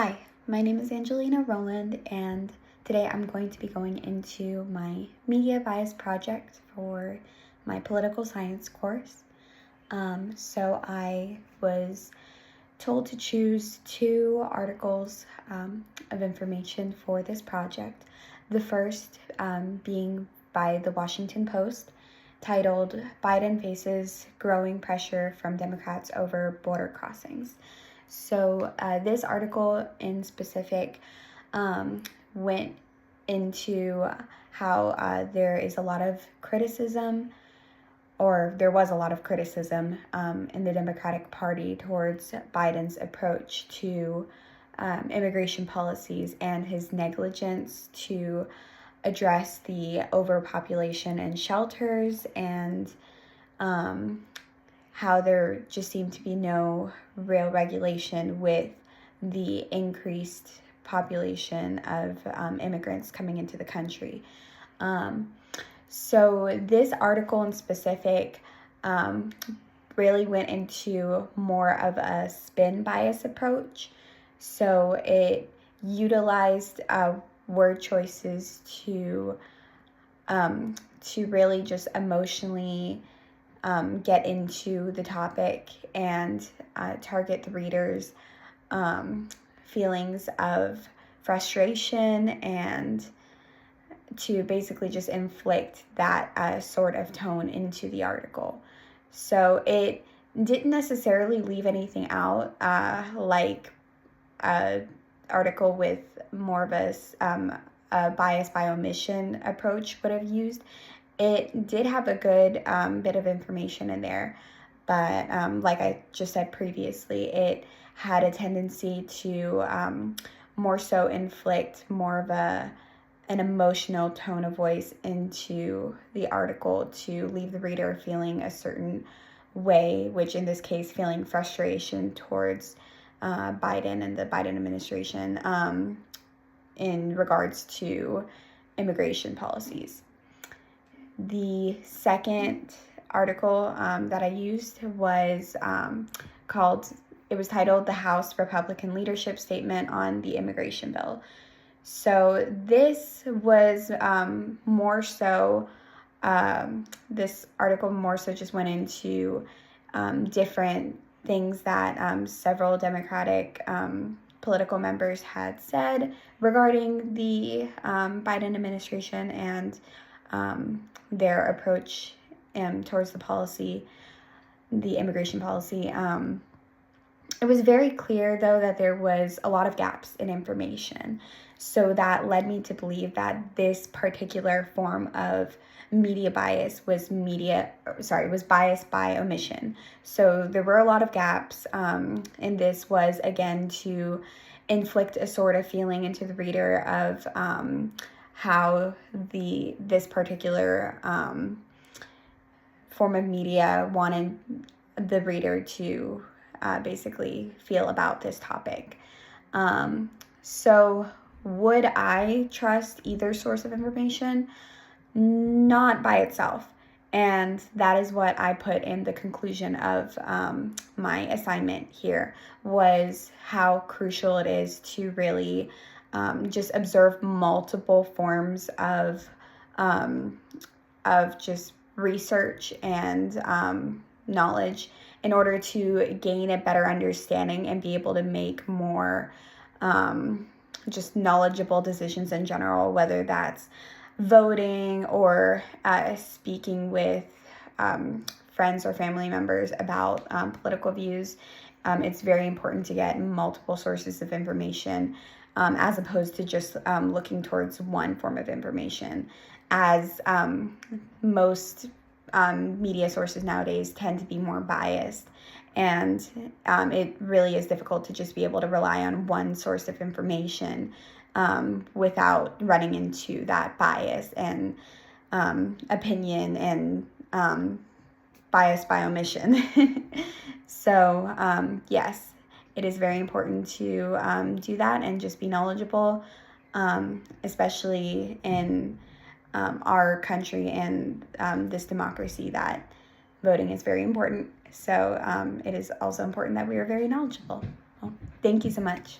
Hi, my name is Angelina Rowland, and today I'm going to be going into my media bias project for my political science course. So I was told to choose two articles of information for this project. The first being by the Washington Post, titled "Biden Faces Growing Pressure from Democrats Over Border Crossings." So this article in specific went into how there is a lot of criticism, or there was a lot of criticism in the Democratic Party towards Biden's approach to immigration policies and his negligence to address the overpopulation in shelters, and how there just seemed to be no real regulation with the increased population of immigrants coming into the country. So this article in specific really went into more of a spin bias approach. So it utilized word choices to really just emotionally get into the topic and target the reader's feelings of frustration, and to basically just inflict that sort of tone into the article. So it didn't necessarily leave anything out, like an article with more of a bias by omission approach would have used. It did have a good bit of information in there, but like I just said previously, it had a tendency to more so inflict more of an emotional tone of voice into the article, to leave the reader feeling a certain way, which in this case, feeling frustration towards Biden and the Biden administration in regards to immigration policies. The second article that I used was titled "The House Republican Leadership Statement on the Immigration Bill." So this was more so, this article more so just went into different things that several Democratic political members had said regarding the Biden administration and their approach towards the immigration policy. It was very clear, though, that there was a lot of gaps in information. So that led me to believe that this particular form of media bias was bias by omission. So there were a lot of gaps, and this was, again, to inflict a sort of feeling into the reader of how this particular form of media wanted the reader to basically feel about this topic. So would I trust either source of information? Not by itself. And that is what I put in the conclusion of my assignment here, was how crucial it is to really just observe multiple forms of just research and knowledge in order to gain a better understanding and be able to make more just knowledgeable decisions in general, whether that's voting or speaking with friends or family members about political views. It's very important to get multiple sources of information, as opposed to just looking towards one form of information, as most media sources nowadays tend to be more biased. And it really is difficult to just be able to rely on one source of information without running into that bias and opinion and bias by omission. So yes, it is very important to do that and just be knowledgeable, especially in our country and this democracy, that voting is very important. So it is also important that we are very knowledgeable. Well, thank you so much.